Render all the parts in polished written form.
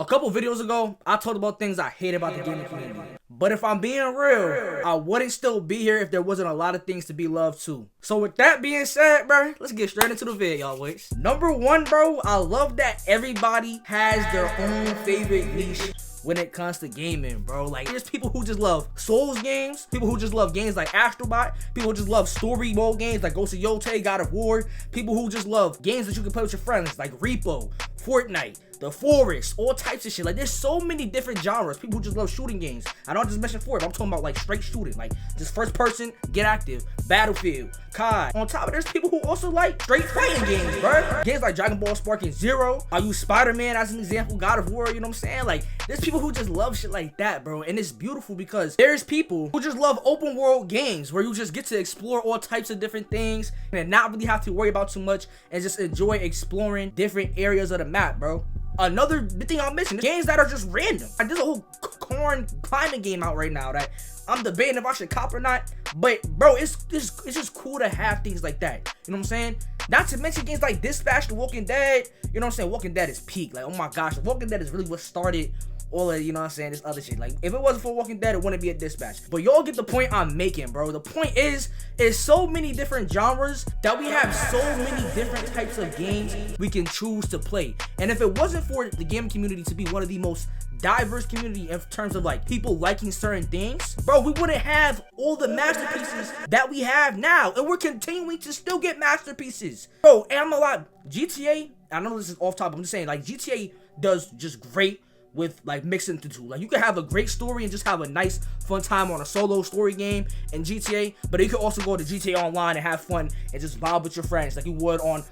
couple videos ago, I talked about things I hate about the gaming community. But if I'm being real, I wouldn't still be here if there wasn't a lot of things to be loved too. So with that being said, bro, let's get straight into the video, y'all boys. Number one, bro, I love that everybody has their own favorite niche when it comes to gaming, bro. Like, there's people who just love Souls games, people who just love games like Astrobot, people who just love story mode games like Ghost of Yotei, God of War, people who just love games that you can play with your friends like Repo, Fortnite, The Forest, all types of shit. Like, there's so many different genres. People who just love shooting games. I don't just mention Fortnite, I'm talking about like straight shooting, like just first person, get active, Battlefield, COD. On top of it, there's people who also like straight fighting games, bro. Games like Dragon Ball Sparking Zero. I use Spider-Man as an example, God of War, you know what I'm saying? Like, there's people who just love shit like that, bro. And it's beautiful because there's people who just love open world games where you just get to explore all types of different things and not really have to worry about too much and just enjoy exploring different areas of the map, bro. Another thing I'll mention, games that are just random. Like, there's a whole corn climbing game out right now that I'm debating if I should cop or not. But bro, it's just cool to have things like that. You know what I'm saying? Not to mention games like Dispatch, The Walking Dead. You know what I'm saying? Walking Dead is peak. Like, oh my gosh, The Walking Dead is really what started all of, you know what I'm saying, this other shit. Like, if it wasn't for Walking Dead, it wouldn't be a Dispatch. But y'all get the point I'm making, bro. The point is so many different genres that we have so many different types of games we can choose to play. And if it wasn't for the gaming community to be one of the most diverse community in terms of like people liking certain things, bro, we wouldn't have all the masterpieces that we have now. And we're continuing to still get masterpieces, bro. And I'm a lot GTA, I know this is off topic, I'm just saying, like, GTA does just great with like mixing the two. Like, you can have a great story and just have a nice fun time on a solo story game in GTA, but you can also go to GTA Online and have fun and just vibe with your friends like you would on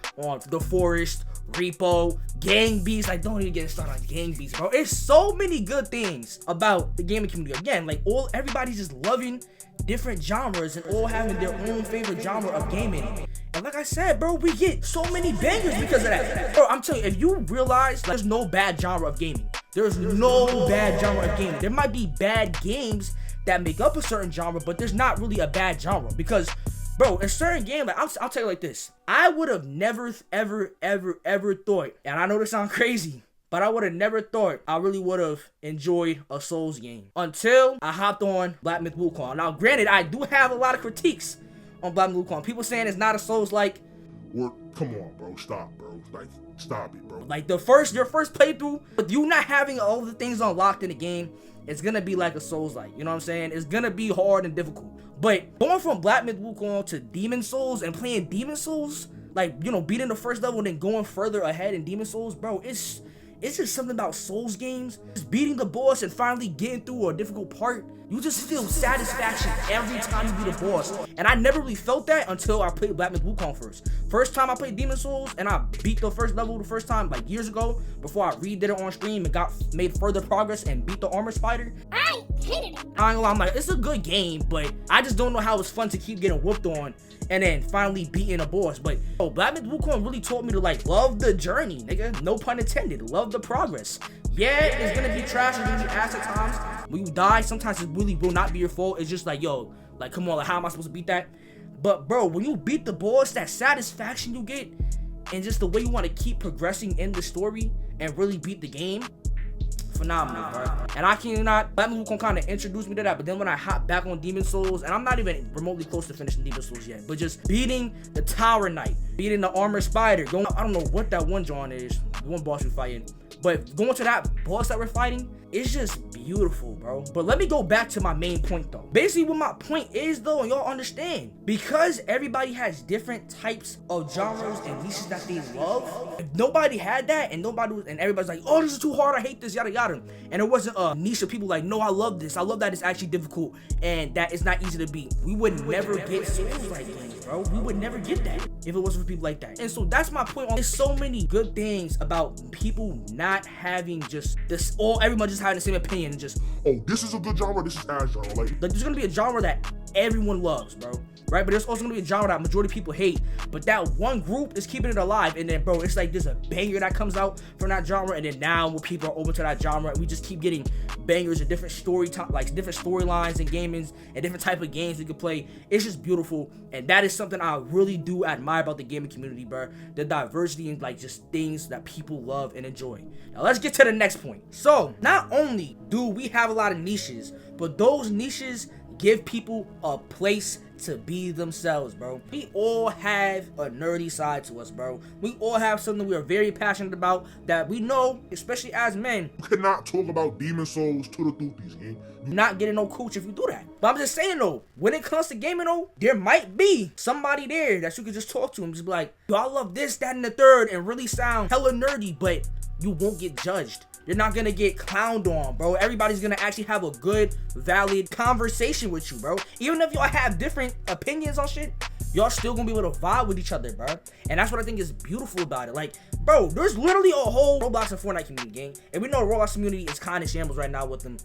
The Forest, Repo, Gang Beasts. Like, don't even get started on Gang Beasts, bro. It's so many good things about the gaming community. Again, like, everybody's just loving different genres and all having their own favorite genre of gaming. And like I said, bro, we get so many bangers because of that. Bro, I'm telling you, if you realize, like, there's no bad genre of gaming. There's no bad genre of gaming. There might be bad games that make up a certain genre, but there's not really a bad genre. Because, bro, in certain games, like, I'll tell you like this. I would have never, ever thought, and I know this sounds crazy, but I would have never thought I really would have enjoyed a Souls game until I hopped on Black Myth Wukong. Now, granted, I do have a lot of critiques on Black Myth Wukong. People saying it's not a Souls-like. Well, come on, bro. Stop, bro. Like, stop it, bro. Like, your first playthrough, with you not having all the things unlocked in the game, it's gonna be like a Souls-like. You know what I'm saying? It's gonna be hard and difficult. But going from Black Myth Wukong to Demon Souls and playing Demon Souls, like, you know, beating the first level and then going further ahead in Demon Souls, bro, it's just something about Souls games. Just beating the boss and finally getting through a difficult part, you just feel satisfaction every time you beat a boss. And I never really felt that until I played Black Myth Wukong first. First time I played Demon Souls and I beat the first level the first time, like, years ago, before I redid it on stream and made further progress and beat the Armor Spider. I hated it. I ain't gonna lie, I'm like, it's a good game, but I just don't know how it's fun to keep getting whooped on and then finally beating a boss. But oh, Black Myth Wukong really taught me to, like, love the journey, nigga. No pun intended. Love the progress. Yeah, it's gonna be trash and gonna be ass at times. When you die, sometimes it really will not be your fault. It's just like, yo, like, come on, like, how am I supposed to beat that? But bro, when you beat the boss, that satisfaction you get and just the way you want to keep progressing in the story and really beat the game, phenomenal, bro. And I cannot, Black Myth Wukong kind of introduced me to that, but then when I hop back on Demon Souls, and I'm not even remotely close to finishing Demon Souls yet, but just beating the Tower Knight, beating the Armor Spider, going, I don't know what that one John is, the one boss we're fighting, but going to that boss that we're fighting, it's just beautiful, bro. But let me go back to my main point, though. Basically, what my point is, though, and y'all understand, because everybody has different types of genres and niches that they love. If nobody had that, and everybody's like, oh, this is too hard, I hate this, yada yada, and it wasn't a niche of people like, no, I love this, I love that it's actually difficult and that it's not easy to beat, we would never get Souls like games, bro. We would never get that if it wasn't for people like that. And so that's my point. There's so many good things about people not having just this, or everyone just having the same opinion and just, oh, this is a good genre, this is ass genre. Like, there's gonna be a genre that everyone loves, bro. right? But there's also gonna be a genre that majority of people hate, but that one group is keeping it alive. And then, bro, it's like there's a banger that comes out from that genre, and then now when people are open to that genre, we just keep getting bangers and different different storylines and gamings and different type of games we can play. It's just beautiful, and that is something I really do admire about the gaming community, bro. The diversity and like just things that people love and enjoy. Now let's get to the next point. So not only do we have a lot of niches, but those niches give people a place to be themselves, bro. We all have a nerdy side to us, bro. We all have something we are very passionate about that we know, especially as men. You cannot talk about Demon Souls to the Thoopies, gang. You're not getting no cooch if you do that. But I'm just saying though, when it comes to gaming though, there might be somebody there that you could just talk to and just be like, yo, I love this, that, and the third, and really sound hella nerdy, but you won't get judged. You're not gonna get clowned on, bro. Everybody's gonna actually have a good, valid conversation with you, bro. Even if y'all have different opinions on shit, y'all still gonna be able to vibe with each other, bro. And that's what I think is beautiful about it. Like, bro, there's literally a whole Roblox and Fortnite community, gang. And we know the Roblox community is kind of shambles right now with them.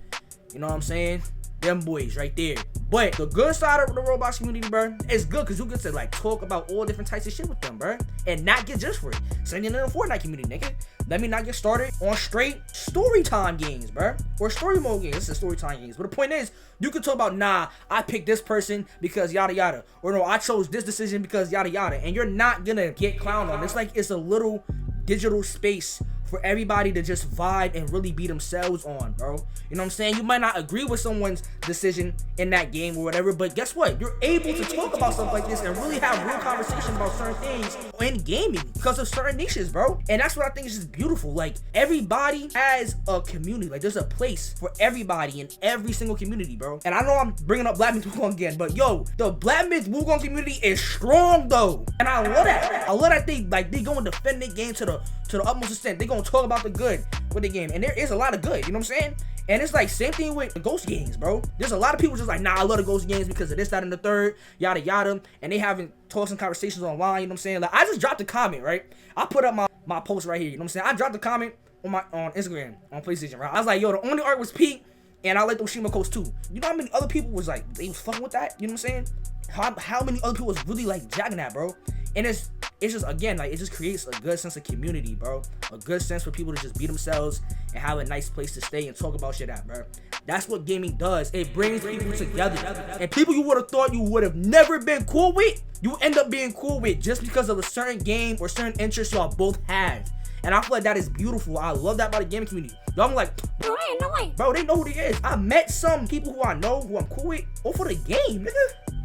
You know what I'm saying? Them boys right there. But the good side of the Roblox community, bro, is good because you get to like talk about all different types of shit with them, bro, and not get just for it. Same thing in the Fortnite community, nigga. Let me not get started on straight story time games, bro, or story mode games. This is story time games. But the point is, you can talk about, nah, I picked this person because yada yada, or no, I chose this decision because yada yada, and you're not gonna get clowned on. It's like it's a little digital space for everybody to just vibe and really be themselves on, bro. You know what I'm saying? You might not agree with someone's decision in that game or whatever, but guess what? You're able to talk about stuff like this and really have real conversations about certain things in gaming because of certain niches, bro. And that's what I think is just beautiful. Like, everybody has a community. Like, there's a place for everybody in every single community, bro. And I know I'm bringing up Black Myth Wukong again, but yo, the Black Myth Wukong community is strong, though. And I love that. I love that they go and defend their game to the utmost extent. They gonna talk about the good with the game, and there is a lot of good, you know what I'm saying? And it's like same thing with the Ghost games, bro. There's a lot of people just like, nah, I love the Ghost games because of this, that, and the third, yada yada, and they haven't talked some conversations online, you know what I'm saying? Like, I just dropped a comment, right? I put up my post right here, you know what I'm saying? I dropped a comment on Instagram, on PlayStation, right? I was like, yo, the only art was Pete, and I like the Oshima Coast too. You know how many other people was like, they was fucking with that, you know what I'm saying? How many other people was really like jacking that, bro? And it's just, again, like, it just creates a good sense of community, bro. A good sense for people to just be themselves and have a nice place to stay and talk about shit at, bro. That's what gaming does. It brings people together. And people you would have thought you would have never been cool with, you end up being cool with just because of a certain game or certain interests y'all both have. And I feel like that is beautiful. I love that about the gaming community. Y'all like, bro, I ain't no way. Bro, they know who they is. I met some people who I know, who I'm cool with, all for the game, nigga.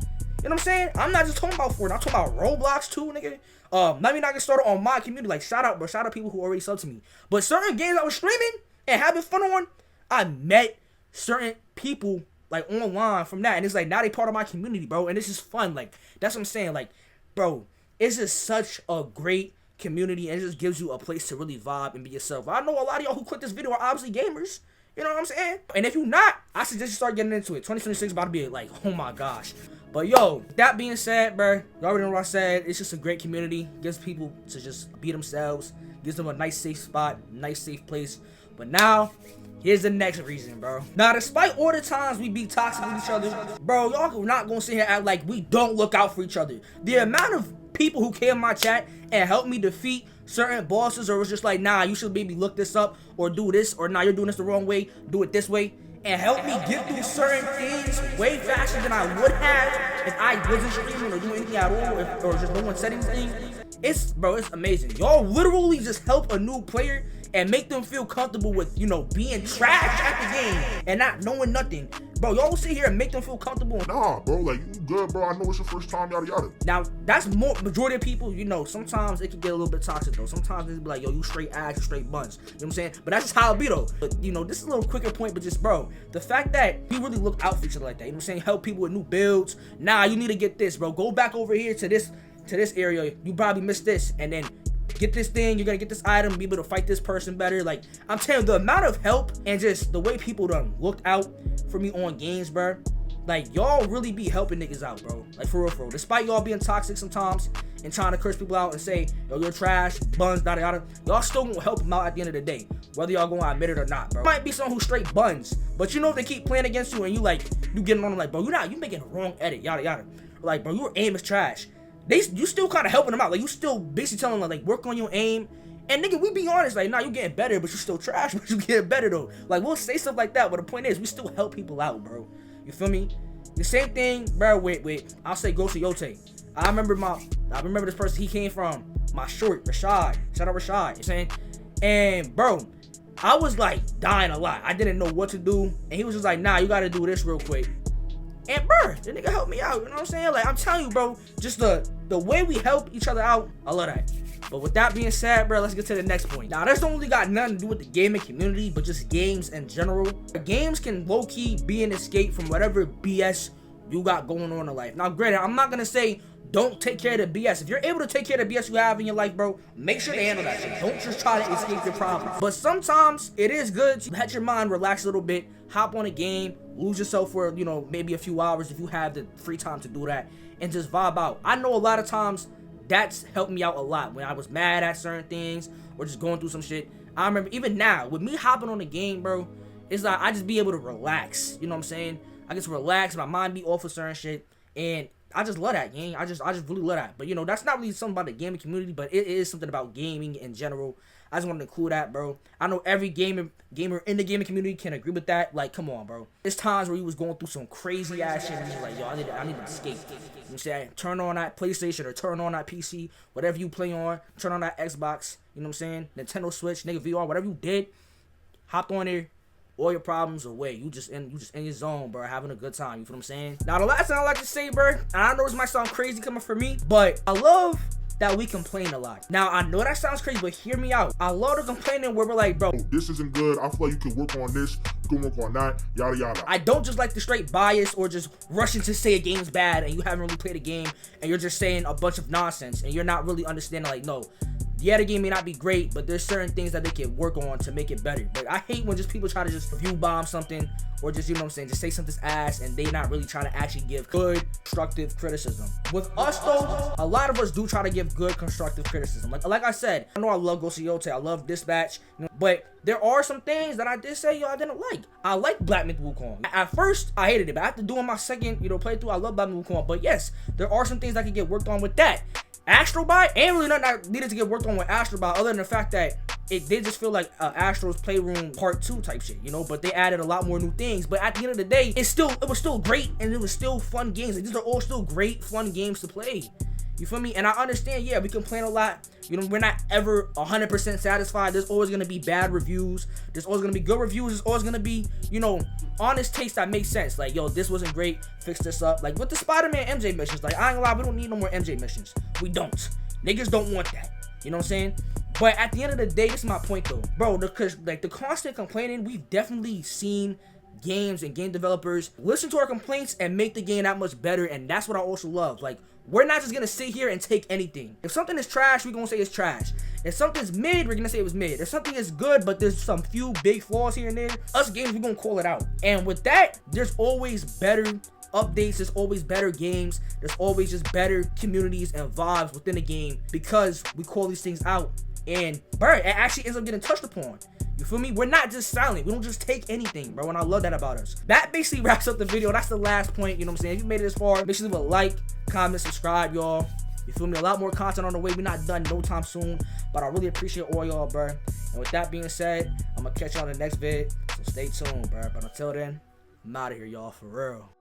You know what I'm saying? I'm not just talking about Fortnite. I'm talking about Roblox too, nigga. Let me not get started on my community. Like, shout out, bro. Shout out people who already sub to me. But certain games I was streaming and having fun on, I met certain people like online from that. And it's like, now they part of my community, bro. And it's just fun. Like, that's what I'm saying. Like, bro, it's just such a great community. And it just gives you a place to really vibe and be yourself. I know a lot of y'all who click this video are obviously gamers. You know what I'm saying? And if you're not, I suggest you start getting into it. 2026 about to be like, oh my gosh. But yo, that being said, bro, you already know what I said. It's just a great community. Gives people to just be themselves. Gives them a nice safe spot, nice safe place. But now, here's the next reason, bro. Now, despite all the times we be toxic with each other, bro, y'all not gonna sit here and act like we don't look out for each other. The amount of people who came in my chat and helped me defeat certain bosses, or was just like, nah, you should maybe look this up or do this, or nah, you're doing this the wrong way, do it this way, and help me get through certain things way faster than I would have if I wasn't streaming or doing anything at all, or just no one said anything. It's amazing. Y'all literally just help a new player and make them feel comfortable with, you know, being trash at the game and not knowing nothing. Bro, y'all sit here and make them feel comfortable. Nah, bro, like, you good, bro. I know it's your first time, yada yada. Now, that's more majority of people, you know, sometimes it can get a little bit toxic though. Sometimes they be like, yo, you straight ass, you straight buns. You know what I'm saying? But that's just how it be though. But, you know, this is a little quicker point, but just, bro, the fact that we really look out for each other like that, you know what I'm saying? Help people with new builds. Nah, you need to get this, bro. Go back over here to this area. You probably missed this, and then get this thing, you're gonna get this item, be able to fight this person better. Like, I'm telling you, the amount of help and just the way people done looked out for me on games, bro. Like, y'all really be helping niggas out, bro. Like, for real. Despite y'all being toxic sometimes and trying to curse people out and say, yo, you're trash, buns, yada yada, y'all still gonna help them out at the end of the day, whether y'all gonna admit it or not, bro. Might be someone who's straight buns, but you know if they keep playing against you and you getting on them like, bro, you making the wrong edit, yada yada. like, bro, your aim is trash. You still kind of helping them out. Like, you still basically telling them, like, work on your aim. And nigga, we be honest, like, nah, you getting better, but you still trash, but you getting better though. Like, we'll say stuff like that, but the point is, we still help people out, bro. You feel me? The same thing, bro, with I'll say Ghost Yote. I remember this person, he came from my short, Rashad. Shout out Rashad, you know what I'm saying? And bro, I was like dying a lot. I didn't know what to do. And he was just like, nah, you gotta do this real quick. And bro, the nigga helped me out, you know what I'm saying? Like, I'm telling you, bro, just the way we help each other out, I love that. But with that being said, bro, let's get to the next point. Now, this don't really got nothing to do with the gaming community, but just games in general. Games can low-key be an escape from whatever BS you got going on in life. Now, granted, I'm not gonna say don't take care of the BS. If you're able to take care of the BS you have in your life, bro, make sure to handle that shit. Don't just try to escape your problems. But sometimes it is good to let your mind relax a little bit, hop on a game, lose yourself for, you know, maybe a few hours if you have the free time to do that, and just vibe out. I know a lot of times that's helped me out a lot when I was mad at certain things or just going through some shit. I remember even now with me hopping on the game, bro, it's like I just be able to relax. You know what I'm saying? I get to relax, my mind be off of certain shit, and I just love that, gang. I just really love that. But you know, that's not really something about the gaming community, but it is something about gaming in general. I just wanted to include that, bro. I know every gamer in the gaming community can agree with that. Like, come on, bro. There's times where you was going through some crazy ass shit and you're like, yo, I need to escape. You know what I'm saying? Turn on that PlayStation or turn on that PC, whatever you play on, turn on that Xbox, you know what I'm saying? Nintendo Switch, nigga VR, whatever you did, hopped on there, all your problems away. You just in your zone, bro, having a good time. You feel what I'm saying? Now, the last thing I like to say, bro, and I know this might sound crazy coming from me, but I love that we complain a lot. Now, I know that sounds crazy, but hear me out. I love the complaining where we're like, bro, This isn't good. I feel like you can work on this. You can work on that. Yada yada. I don't just like the straight bias or just rushing to say a game's bad and you haven't really played a game and you're just saying a bunch of nonsense and you're not really understanding, like, no, yeah, the game may not be great, but there's certain things that they can work on to make it better. But I hate when just people try to just review bomb something or just, you know what I'm saying, just say something's ass and they not really trying to actually give good, constructive criticism. With us, though, a lot of us do try to give good, constructive criticism. Like I said, I know I love Ghost Yote, I love Dispatch, you know, but there are some things that I did say, yo, I didn't like. I like Black Myth Wukong. At first, I hated it, but after doing my second, you know, playthrough, I love Black Myth Wukong. But yes, there are some things that can get worked on with that. Astrobot ain't really nothing that needed to get worked on with Astrobot other than the fact that it did just feel like Astro's Playroom Part 2 type shit, you know, but they added a lot more new things. But at the end of the day, it was still great and it was still fun games. Like, these are all still great, fun games to play. You feel me? And I understand, yeah, we complain a lot. You know, we're not ever 100% satisfied. There's always going to be bad reviews. There's always going to be good reviews. There's always going to be, you know, honest takes that make sense. Like, yo, this wasn't great. Fix this up. Like, with the Spider-Man MJ missions, like, I ain't gonna lie, we don't need no more MJ missions. We don't. Niggas don't want that. You know what I'm saying? But at the end of the day, this is my point, though. Bro, because, like, the constant complaining, we've definitely seen games and game developers listen to our complaints and make the game that much better, and that's what I also love. Like, we're not just gonna sit here and take anything. If something is trash, we're gonna say it's trash. If something's mid, we're gonna say it was mid. If something is good, but there's some few big flaws here and there, us games, we're gonna call it out. And with that, there's always better updates, there's always better games, there's always just better communities and vibes within the game because we call these things out. And, bro, it actually ends up getting touched upon. You feel me? We're not just silent. We don't just take anything, bro. And I love that about us. That basically wraps up the video. That's the last point. You know what I'm saying? If you made it this far, make sure to leave a like, comment, subscribe, y'all. You feel me? A lot more content on the way. We're not done no time soon. But I really appreciate all y'all, bro. And with that being said, I'm going to catch y'all in the next vid. So stay tuned, bro. But until then, I'm out of here, y'all. For real.